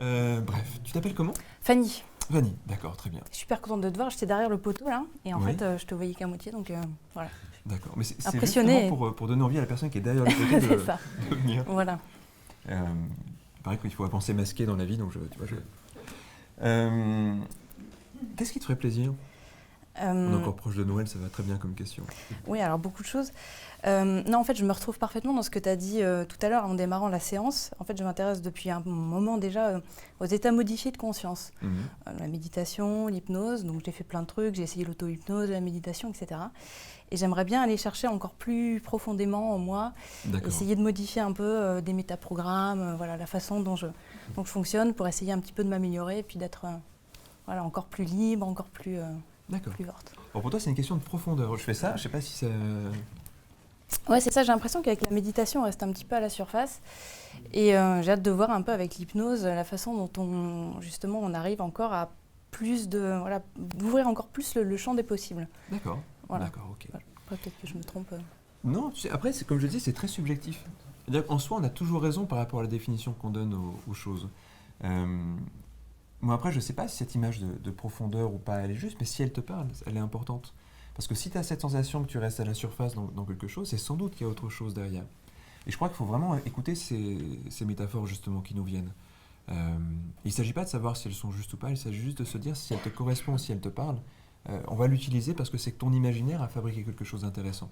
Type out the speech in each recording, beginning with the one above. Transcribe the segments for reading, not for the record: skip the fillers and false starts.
Bref, tu t'appelles comment? Fanny, Vanny, d'accord, très bien. super contente de te voir. J'étais derrière le poteau là, et en Oui. fait, je te voyais qu'à moitié, donc voilà. D'accord, mais c'est Impressionnée. justement pour donner envie à la personne qui est derrière le côté C'est ça. de venir. Voilà. Il paraît qu'il faut penser masqué dans la vie, donc tu vois, qu'est-ce qui te ferait plaisir? On est encore proche de Noël, ça va très bien comme question. Oui, alors beaucoup de choses. Non, en fait, je me retrouve parfaitement dans ce que tu as dit tout à l'heure en démarrant la séance. En fait, je m'intéresse depuis un moment déjà aux états modifiés de conscience. Mhm. La méditation, l'hypnose, donc j'ai fait plein de trucs, j'ai essayé l'auto-hypnose, la méditation, etc. Et j'aimerais bien aller chercher encore plus profondément en moi, D'accord. essayer de modifier un peu des métaprogrammes, voilà, la façon dont je fonctionne pour essayer un petit peu de m'améliorer et puis d'être voilà, encore plus libre, encore plus, D'accord. plus forte. Bon, pour toi, c'est une question de profondeur. Je fais ça, je sais pas si ça. Ouais, c'est ça, j'ai l'impression qu'avec la méditation, on reste un petit peu à la surface. Et j'ai hâte de voir un peu avec l'hypnose la façon dont justement on arrive encore à plus de voilà, d'ouvrir encore plus le champ des possibles. D'accord. Voilà. D'accord, ok. Voilà. Après, peut-être que je me trompe. Non, tu sais, après, comme je le dis, c'est très subjectif. C'est-à-dire qu'en soi, on a toujours raison par rapport à la définition qu'on donne aux choses. Moi, après, je ne sais pas si cette image de profondeur ou pas, elle est juste, mais si elle te parle, elle est importante. Parce que si tu as cette sensation que tu restes à la surface dans quelque chose, c'est sans doute qu'il y a autre chose derrière. Et je crois qu'il faut vraiment écouter ces métaphores, justement, qui nous viennent. Il ne s'agit pas de savoir si elles sont justes ou pas, il s'agit juste de se dire si elles te correspondent, si elles te parlent. On va l'utiliser parce que c'est que ton imaginaire a fabriqué quelque chose d'intéressant.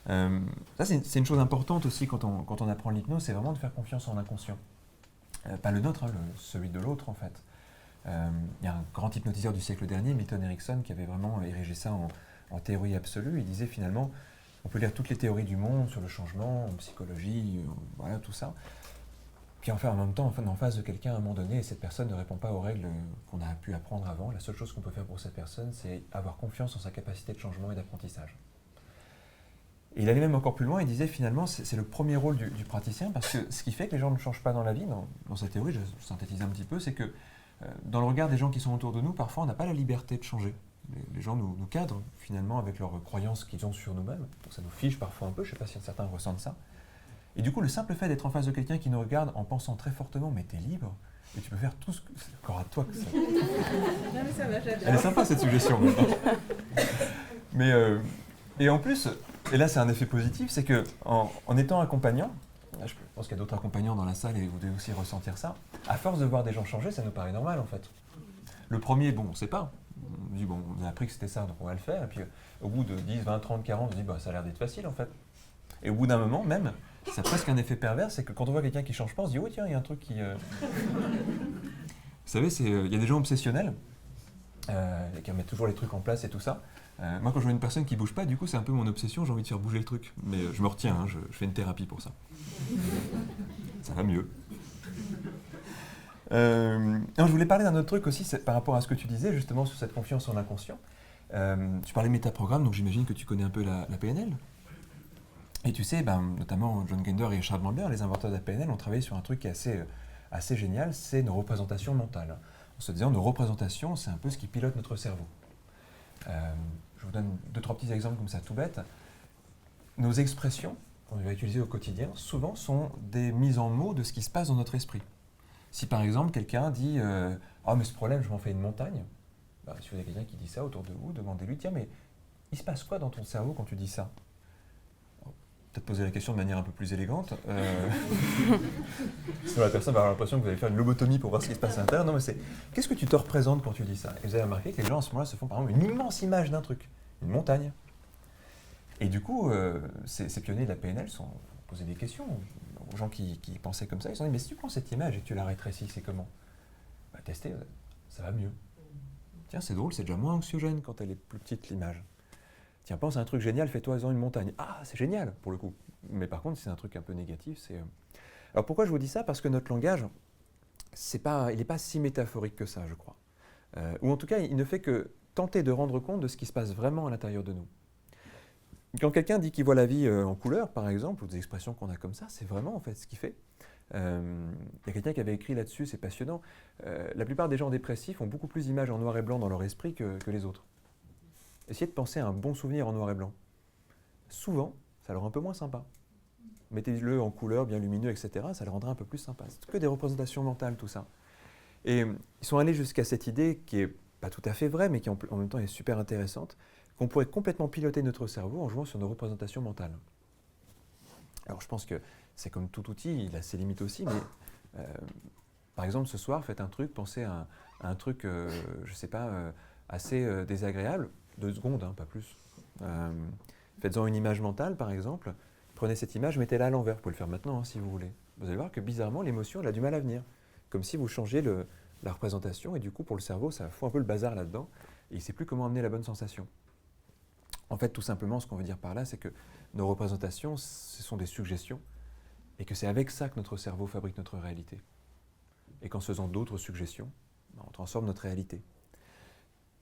Ça, c'est une chose importante aussi quand on apprend l'hypnose, c'est vraiment de faire confiance en l'inconscient. Pas le nôtre, hein, celui de l'autre en fait. Il y a un grand hypnotiseur du siècle dernier, Milton Erickson, qui avait vraiment érigé ça en théorie absolue. Il disait finalement, on peut lire toutes les théories du monde sur le changement, en psychologie, voilà, tout ça. Puis en fait, en même temps, en face de quelqu'un à un moment donné, et cette personne ne répond pas aux règles qu'on a pu apprendre avant. La seule chose qu'on peut faire pour cette personne, c'est avoir confiance en sa capacité de changement et d'apprentissage. Et il allait même encore plus loin, il disait finalement c'est le premier rôle du praticien, parce que ce qui fait que les gens ne changent pas dans la vie, dans sa théorie, je synthétise un petit peu, c'est que dans le regard des gens qui sont autour de nous, parfois on n'a pas la liberté de changer. Les gens nous cadrent finalement avec leurs croyances qu'ils ont sur nous-mêmes, donc ça nous fige parfois un peu, je ne sais pas si certains ressentent ça. Et du coup, le simple fait d'être en face de quelqu'un qui nous regarde en pensant très fortement, mais t'es libre, et tu peux faire tout ce que... C'est encore à toi que ça... Non mais ça va, j'adore. Elle est sympa cette suggestion. Mais et en plus, et là c'est un effet positif, c'est que en étant accompagnant, là, je pense qu'il y a d'autres accompagnants dans la salle et vous devez aussi ressentir ça, à force de voir des gens changer, ça nous paraît normal en fait. Le premier, bon, on ne sait pas. On dit, bon, on a appris que c'était ça, donc on va le faire. Et puis au bout de 10, 20, 30, 40, on se dit, bah, ça a l'air d'être facile en fait. Et au bout d'un moment, même, ça a presque un effet pervers, c'est que quand on voit quelqu'un qui ne change pas, on se dit, oh tiens, il y a un truc qui... Vous savez, il y a des gens obsessionnels, qui remettent toujours les trucs en place et tout ça. Moi, quand je vois une personne qui ne bouge pas, du coup, c'est un peu mon obsession, j'ai envie de faire bouger le truc. Mais je me retiens, hein, je fais une thérapie pour ça. Ça va mieux. Non, je voulais parler d'un autre truc aussi, par rapport à ce que tu disais, justement, sur cette confiance en l'inconscient. Tu parlais métaprogramme, donc j'imagine que tu connais un peu la PNL. Et tu sais, notamment John Grinder et Charles Bandler, les inventeurs de la PNL, ont travaillé sur un truc qui est assez génial, c'est nos représentations mentales. En se disant, nos représentations, c'est un peu ce qui pilote notre cerveau. Je vous donne 2-3 petits exemples comme ça, tout bête. Nos expressions, qu'on va utiliser au quotidien, souvent sont des mises en mots de ce qui se passe dans notre esprit. Si par exemple, quelqu'un dit « Ah, mais ce problème, je m'en fais une montagne », si vous avez quelqu'un qui dit ça autour de vous, demandez-lui « Tiens, mais il se passe quoi dans ton cerveau quand tu dis ça ?» Peut-être poser la question de manière un peu plus élégante. Sinon la personne va avoir l'impression que vous allez faire une lobotomie pour voir ce qui se passe à l'intérieur. Non, mais c'est qu'est-ce que tu te représentes quand tu dis ça? Et vous avez remarqué que les gens à ce moment-là se font par exemple une immense image d'un truc, une montagne. Et du coup, ces pionniers de la PNL ont posé des questions aux gens qui pensaient comme ça. Ils se sont dit, mais si tu prends cette image et que tu la rétrécis, c'est comment? Tester, ça va mieux. Tiens, c'est drôle, c'est déjà moins anxiogène quand elle est plus petite l'image. Tiens, pense à un truc génial, fais-toi-en une montagne. Ah, c'est génial, pour le coup. Mais par contre, c'est un truc un peu négatif. Alors pourquoi je vous dis ça? Parce que notre langage, il n'est pas si métaphorique que ça, je crois. Ou en tout cas, il ne fait que tenter de rendre compte de ce qui se passe vraiment à l'intérieur de nous. Quand quelqu'un dit qu'il voit la vie en couleur, par exemple, ou des expressions qu'on a comme ça, c'est vraiment en fait ce qu'il fait. Il y a quelqu'un qui avait écrit là-dessus, c'est passionnant. La plupart des gens dépressifs ont beaucoup plus d'images en noir et blanc dans leur esprit que les autres. Essayez de penser à un bon souvenir en noir et blanc. Souvent, ça leur rend un peu moins sympa. Mettez-le en couleur, bien lumineux, etc. Ça le rendra un peu plus sympa. C'est que des représentations mentales, tout ça. Et ils sont allés jusqu'à cette idée qui est pas tout à fait vraie, mais qui en même temps est super intéressante, qu'on pourrait complètement piloter notre cerveau en jouant sur nos représentations mentales. Alors je pense que c'est comme tout outil, il a ses limites aussi, mais par exemple ce soir, faites un truc, pensez à un truc, je sais pas, assez désagréable, 2 secondes, hein, pas plus. Faites-en une image mentale par exemple, prenez cette image, mettez-la à l'envers, vous pouvez le faire maintenant hein, si vous voulez. Vous allez voir que bizarrement l'émotion elle a du mal à venir, comme si vous changez la représentation et du coup pour le cerveau ça fout un peu le bazar là-dedans et il ne sait plus comment amener la bonne sensation. En fait tout simplement ce qu'on veut dire par là c'est que nos représentations ce sont des suggestions et que c'est avec ça que notre cerveau fabrique notre réalité. Et qu'en se faisant d'autres suggestions, on transforme notre réalité.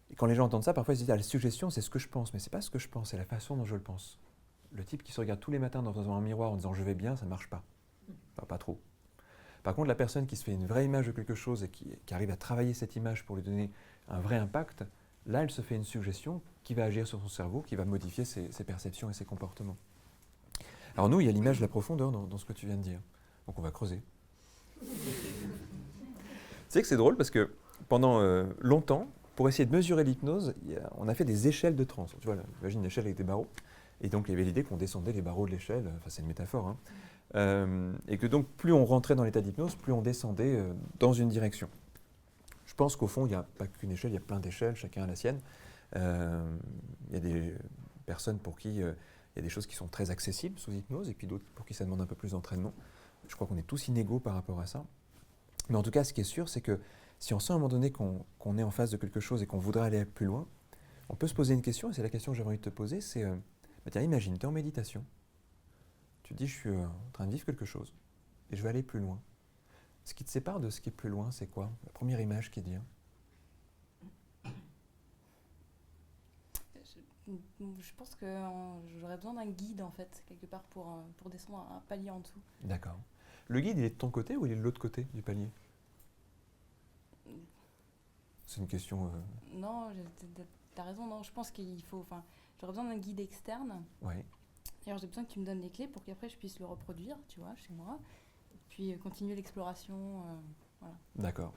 Et quand les gens entendent ça, parfois ils se disent la suggestion c'est ce que je pense, mais c'est pas ce que je pense, c'est la façon dont je le pense. Le type qui se regarde tous les matins dans un miroir en disant je vais bien, ça ne marche pas. Enfin, pas trop. Par contre, la personne qui se fait une vraie image de quelque chose et qui arrive à travailler cette image pour lui donner un vrai impact, là, elle se fait une suggestion qui va agir sur son cerveau, qui va modifier ses perceptions et ses comportements. Alors nous, il y a l'image de la profondeur dans ce que tu viens de dire. Donc on va creuser. Tu sais que c'est drôle parce que pendant longtemps, pour essayer de mesurer l'hypnose, on a fait des échelles de transe. Tu vois, imagine une échelle avec des barreaux. Et donc il y avait l'idée qu'on descendait les barreaux de l'échelle, enfin c'est une métaphore, hein. Et que donc plus on rentrait dans l'état d'hypnose, plus on descendait dans une direction. Je pense qu'au fond, il n'y a pas qu'une échelle, il y a plein d'échelles, chacun a la sienne. Il y a des personnes pour qui il y a des choses qui sont très accessibles sous hypnose, et puis d'autres pour qui ça demande un peu plus d'entraînement. Je crois qu'on est tous inégaux par rapport à ça. Mais en tout cas, ce qui est sûr, c'est que si on sent à un moment donné qu'on est en face de quelque chose et qu'on voudrait aller plus loin, on peut se poser une question, et c'est la question que j'avais envie de te poser, c'est, tiens, imagine, tu es en méditation, tu te dis, je suis en train de vivre quelque chose, et je vais aller plus loin. Ce qui te sépare de ce qui est plus loin, c'est quoi? La première image qui te vient? Je pense que j'aurais besoin d'un guide, en fait, quelque part, pour descendre un palier en dessous. D'accord. Le guide, il est de ton côté ou il est de l'autre côté du palier? C'est une question... Non, t'as raison, non, je pense qu'il faut... Enfin, j'aurais besoin d'un guide externe. Ouais. D'ailleurs, j'ai besoin que tu me donnes les clés pour qu'après, je puisse le reproduire, tu vois, chez moi. Et puis, continuer l'exploration, voilà. D'accord.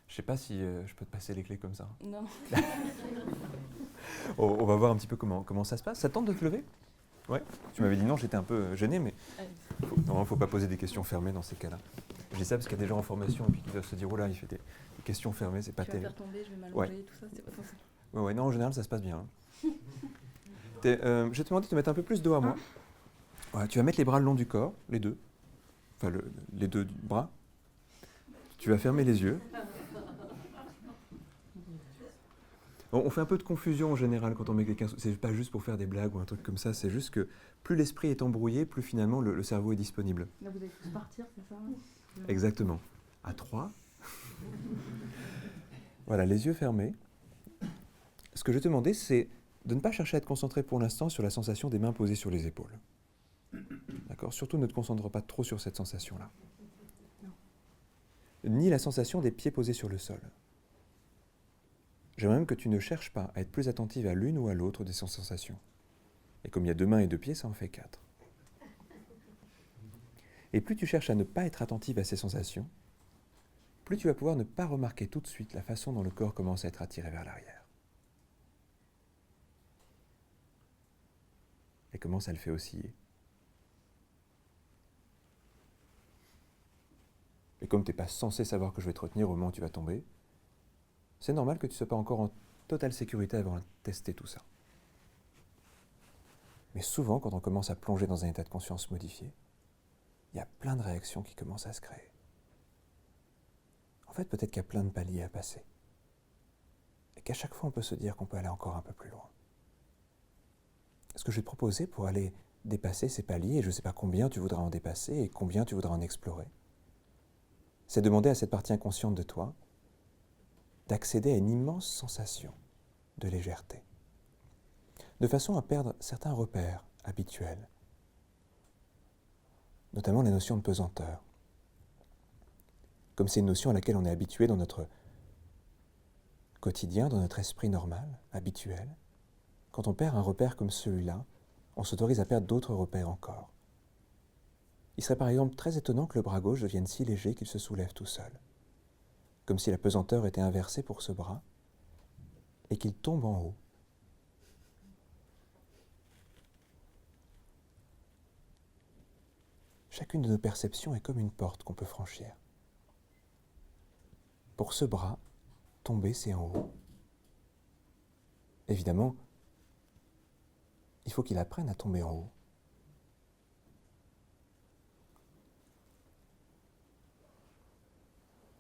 Je ne sais pas si je peux te passer les clés comme ça. Non. On va voir un petit peu comment ça se passe. Ça tente de te lever? Ouais. Tu m'avais dit non, j'étais un peu gêné, mais il ne faut pas poser des questions fermées dans ces cas-là. Je dis ça parce qu'il y a des gens en formation et puis qui doivent se dire oh là, il fait des questions fermées, c'est pas terrible. Tu vas faire tomber, je vais m'allonger, tout ça, c'est pas possible. Ouais, non, en général, ça se passe bien. Hein. Je vais te demander de te mettre un peu plus dos à moi. Ouais, tu vas mettre les bras le long du corps, les deux. Enfin, les deux bras. Tu vas fermer les yeux. On fait un peu de confusion en général quand on met quelqu'un. C'est pas juste pour faire des blagues ou un truc comme ça, c'est juste que plus l'esprit est embrouillé, plus finalement le cerveau est disponible. Là, vous allez tous partir, c'est ça? Exactement. À 3. Voilà, les yeux fermés. Ce que je vais te demander, c'est de ne pas chercher à te concentrer pour l'instant sur la sensation des mains posées sur les épaules. D'accord? Surtout ne te concentre pas trop sur cette sensation-là. Ni la sensation des pieds posés sur le sol. J'aimerais même que tu ne cherches pas à être plus attentive à l'une ou à l'autre de ces sensations. Et comme il y a 2 mains et 2 pieds, ça en fait 4. Et plus tu cherches à ne pas être attentive à ces sensations, plus tu vas pouvoir ne pas remarquer tout de suite la façon dont le corps commence à être attiré vers l'arrière. Et comment ça le fait osciller. Et comme tu n'es pas censé savoir que je vais te retenir au moment où tu vas tomber, c'est normal que tu ne sois pas encore en totale sécurité avant de tester tout ça. Mais souvent, quand on commence à plonger dans un état de conscience modifié, il y a plein de réactions qui commencent à se créer. En fait, peut-être qu'il y a plein de paliers à passer. Et qu'à chaque fois, on peut se dire qu'on peut aller encore un peu plus loin. Ce que je vais te proposer pour aller dépasser ces paliers, et je ne sais pas combien tu voudras en dépasser et combien tu voudras en explorer, c'est demander à cette partie inconsciente de toi d'accéder à une immense sensation de légèreté, de façon à perdre certains repères habituels, notamment la notion de pesanteur, comme c'est une notion à laquelle on est habitué dans notre quotidien, dans notre esprit normal, habituel. Quand on perd un repère comme celui-là, on s'autorise à perdre d'autres repères encore. Il serait par exemple très étonnant que le bras gauche devienne si léger qu'il se soulève tout seul. comme si la pesanteur était inversée pour ce bras, et qu'il tombe en haut. Chacune de nos perceptions est comme une porte qu'on peut franchir. Pour ce bras, tomber, c'est en haut. Évidemment, il faut qu'il apprenne à tomber en haut.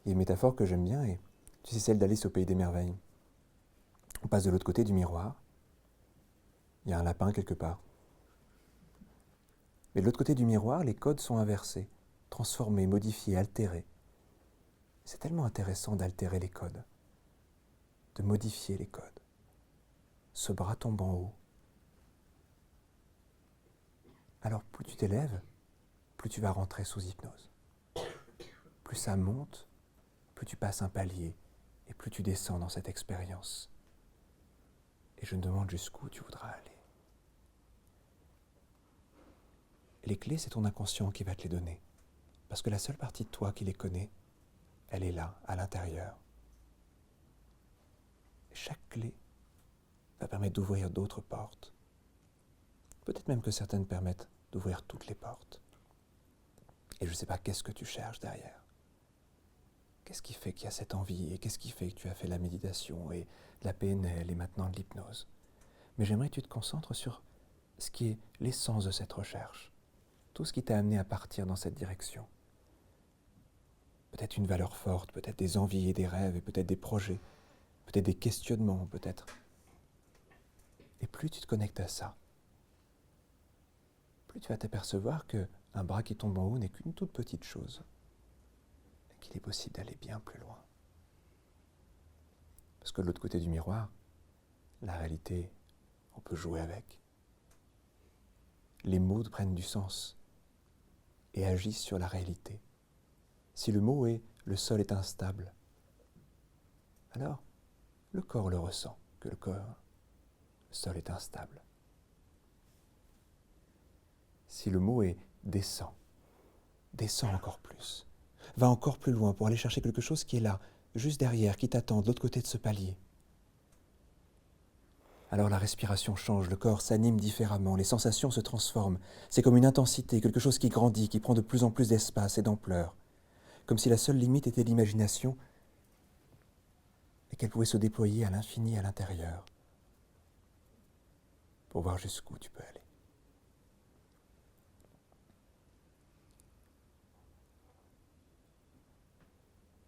Il y a une métaphore que j'aime bien, et c'est celle d'Alice au pays des merveilles. On passe de l'autre côté du miroir, il y a un lapin quelque part. Mais de l'autre côté du miroir, les codes sont inversés, transformés, modifiés, altérés. C'est tellement intéressant d'altérer les codes, de modifier les codes. Ce bras tombe en haut. Alors plus tu t'élèves, plus tu vas rentrer sous hypnose. Plus ça monte, plus tu passes un palier et plus tu descends dans cette expérience. Et je me demande jusqu'où tu voudras aller. Et les clés, c'est ton inconscient qui va te les donner. Parce que la seule partie de toi qui les connaît, elle est là, à l'intérieur. Et chaque clé va permettre d'ouvrir d'autres portes. Peut-être même que certaines permettent d'ouvrir toutes les portes. Et je ne sais pas qu'est-ce que tu cherches derrière. Qu'est-ce qui fait qu'il y a cette envie et qu'est-ce qui fait que tu as fait la méditation et la PNL et maintenant de l'hypnose. Mais j'aimerais que tu te concentres sur ce qui est l'essence de cette recherche. Tout ce qui t'a amené à partir dans cette direction. Peut-être une valeur forte, peut-être des envies et des rêves, et peut-être des projets, peut-être des questionnements, peut-être. Et plus tu te connectes à ça, plus tu vas t'apercevoir qu'un bras qui tombe en haut n'est qu'une toute petite chose, et qu'il est possible d'aller bien plus loin. Parce que de l'autre côté du miroir, la réalité, on peut jouer avec. Les mots prennent du sens et agissent sur la réalité. Si le mot est « le sol est instable », alors le corps le ressent, que le sol est instable. Si le mot est « descend », descend encore plus, va encore plus loin pour aller chercher quelque chose qui est là, juste derrière, qui t'attend de l'autre côté de ce palier. Alors la respiration change, le corps s'anime différemment, les sensations se transforment. C'est comme une intensité, quelque chose qui grandit, qui prend de plus en plus d'espace et d'ampleur. Comme si la seule limite était l'imagination et qu'elle pouvait se déployer à l'infini à l'intérieur pour voir jusqu'où tu peux aller.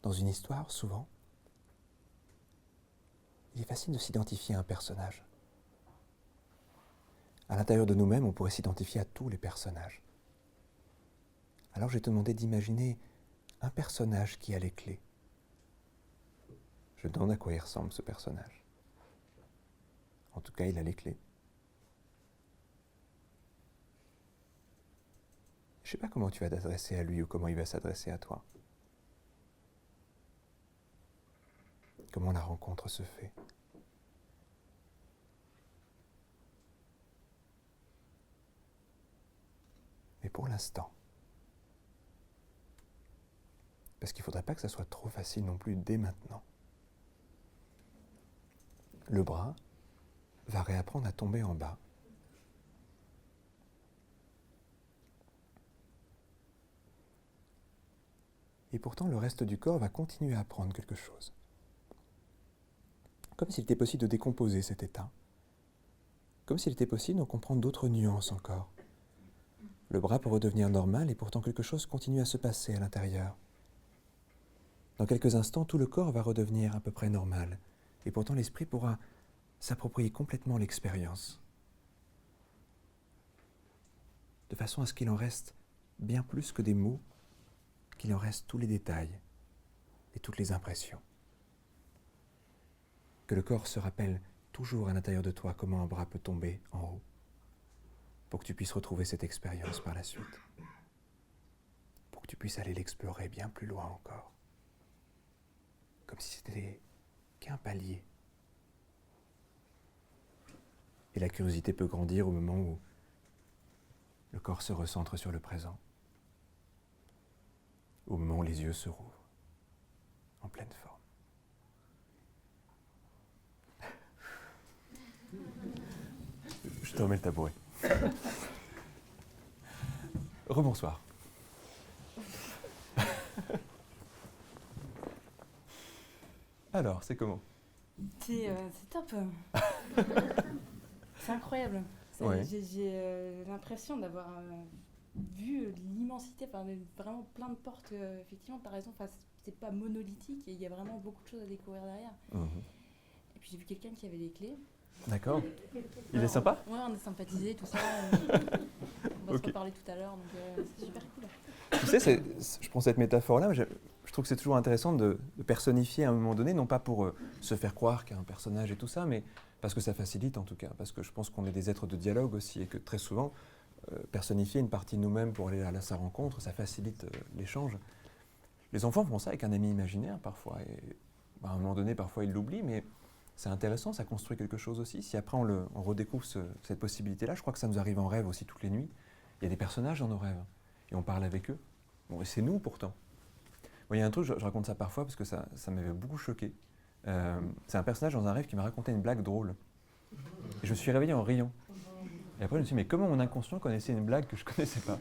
Dans une histoire, souvent, il est facile de s'identifier à un personnage. À l'intérieur de nous-mêmes, on pourrait s'identifier à tous les personnages. Alors je vais te demander d'imaginer un personnage qui a les clés. Je me demande à quoi il ressemble ce personnage. En tout cas, il a les clés. Je ne sais pas comment tu vas t'adresser à lui ou comment il va s'adresser à toi. Comment la rencontre se fait. Mais pour l'instant, parce qu'il ne faudrait pas que ça soit trop facile non plus dès maintenant, le bras va réapprendre à tomber en bas. Et pourtant, le reste du corps va continuer à apprendre quelque chose. Comme s'il était possible de décomposer cet état. Comme s'il était possible d'en comprendre d'autres nuances encore. Le bras peut redevenir normal et pourtant quelque chose continue à se passer à l'intérieur. Dans quelques instants, tout le corps va redevenir à peu près normal. Et pourtant, l'esprit pourra s'approprier complètement l'expérience. De façon à ce qu'il en reste bien plus que des mots, qu'il en reste tous les détails et toutes les impressions. Que le corps se rappelle toujours à l'intérieur de toi comment un bras peut tomber en haut, pour que tu puisses retrouver cette expérience par la suite, pour que tu puisses aller l'explorer bien plus loin encore, comme si c'était qu'un palier. Et la curiosité peut grandir au moment où le corps se recentre sur le présent, au moment où les yeux se rouvrent, en pleine forme. Je te remets le tabouret. Rebonsoir. Alors, c'est comment? C'est top. C'est incroyable. Ouais. J'ai l'impression d'avoir vu l'immensité, vraiment plein de portes. Effectivement, tu as raison, c'est pas monolithique et il y a vraiment beaucoup de choses à découvrir derrière. Et puis j'ai vu quelqu'un qui avait les clés. D'accord. Il est sympa? Ouais, on a sympathisé, tout ça. On va se reparler tout à l'heure, donc c'est super cool. Tu sais, je prends cette métaphore-là, je trouve que c'est toujours intéressant de personnifier à un moment donné, non pas pour se faire croire qu'il y a un personnage et tout ça, mais parce que ça facilite en tout cas, parce que je pense qu'on est des êtres de dialogue aussi, et que très souvent, personnifier une partie de nous-mêmes pour aller à sa rencontre, ça facilite l'échange. Les enfants font ça avec un ami imaginaire parfois, et à un moment donné, parfois ils l'oublient, mais c'est intéressant, ça construit quelque chose aussi. Si après on redécouvre cette possibilité-là, je crois que ça nous arrive en rêve aussi toutes les nuits. Il y a des personnages dans nos rêves, et on parle avec eux. Bon, et c'est nous pourtant. Bon, il y a un truc, je raconte ça parfois parce que ça m'avait beaucoup choqué. C'est un personnage dans un rêve qui m'a raconté une blague drôle. Et je me suis réveillé en riant. Et après je me suis dit, mais comment mon inconscient connaissait une blague que je ne connaissais pas?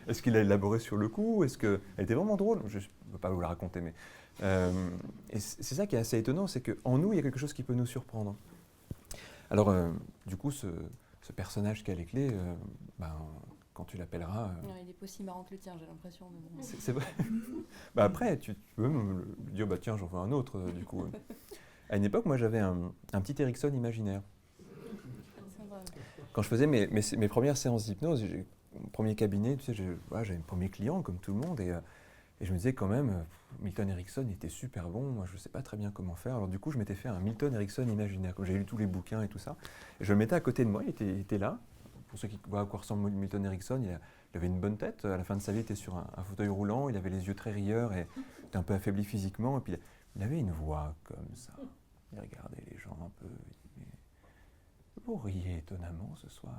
Est-ce qu'il a élaboré sur le coup? Est-ce qu'elle était vraiment drôle? Je ne peux pas vous la raconter, mais... et c'est ça qui est assez étonnant, c'est qu'en nous, il y a quelque chose qui peut nous surprendre. Alors, du coup, ce personnage qui a les clés, quand tu l'appelleras... il est pas aussi marrant que le tien, j'ai l'impression. Mais bon. C'est vrai. Après, tu peux me dire, tiens, j'en veux un autre, du coup. À une époque, moi, j'avais un petit Erickson imaginaire. Quand je faisais mes premières séances d'hypnose, mon premier cabinet, tu sais, j'avais mon premier client, comme tout le monde, et je me disais quand même, Milton Erickson était super bon, moi je ne sais pas très bien comment faire. Alors du coup, je m'étais fait un Milton Erickson imaginaire, comme j'avais lu tous les bouquins et tout ça. Et je le mettais à côté de moi, il était là. Pour ceux qui voient à quoi ressemble Milton Erickson, il avait une bonne tête. À la fin de sa vie, il était sur un fauteuil roulant, il avait les yeux très rieurs et il était un peu affaibli physiquement. Et puis il avait une voix comme ça. Il regardait les gens un peu. Il disait, vous riez étonnamment ce soir.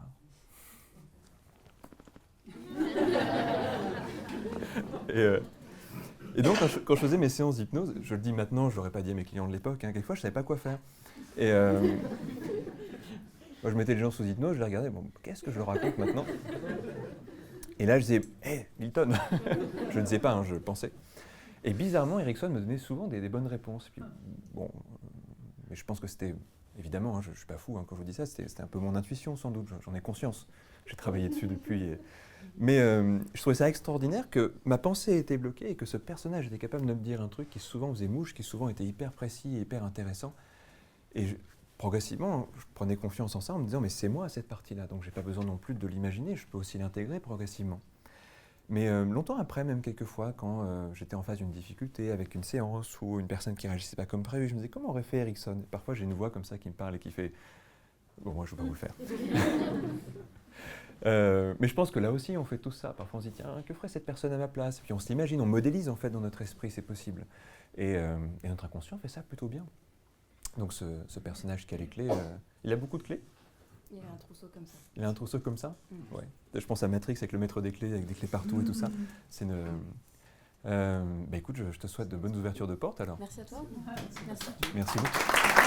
Et donc, quand je faisais mes séances d'hypnose, je le dis maintenant, je l'aurais pas dit à mes clients de l'époque, quelquefois je ne savais pas quoi faire. Et moi, je mettais les gens sous hypnose, je les regardais, bon, qu'est-ce que je leur raconte maintenant? Et là, je disais, hé, Milton. Je ne disais pas, je pensais. Et bizarrement, Erickson me donnait souvent des bonnes réponses. Et puis, bon, mais je pense que c'était, évidemment, je ne suis pas fou quand je vous dis ça, c'était un peu mon intuition sans doute, j'en ai conscience. J'ai travaillé dessus depuis. Mais je trouvais ça extraordinaire que ma pensée était bloquée et que ce personnage était capable de me dire un truc qui souvent faisait mouche, qui souvent était hyper précis et hyper intéressant. Et progressivement, je prenais confiance en ça en me disant, mais c'est moi cette partie-là, donc je n'ai pas besoin non plus de l'imaginer, je peux aussi l'intégrer progressivement. Mais longtemps après, même quelquefois, quand j'étais en face d'une difficulté avec une séance ou une personne qui ne réagissait pas comme prévu, je me disais, comment aurait fait Erickson? Parfois, j'ai une voix comme ça qui me parle et qui fait, bon, moi, je ne vais pas vous le faire. Mais je pense que là aussi, on fait tout ça. Parfois, on se dit, tiens, que ferait cette personne à ma place? Puis on s'imagine, on modélise en fait dans notre esprit, c'est possible. Et notre inconscient fait ça plutôt bien. Donc ce personnage qui a les clés, il a beaucoup de clés? Il a un trousseau comme ça. Il a un trousseau comme ça? Ouais. Je pense à Matrix avec le maître des clés, avec des clés partout et tout ça. C'est une... écoute, je te souhaite de bonnes ouvertures de portes alors. Merci à toi. Merci. Merci beaucoup.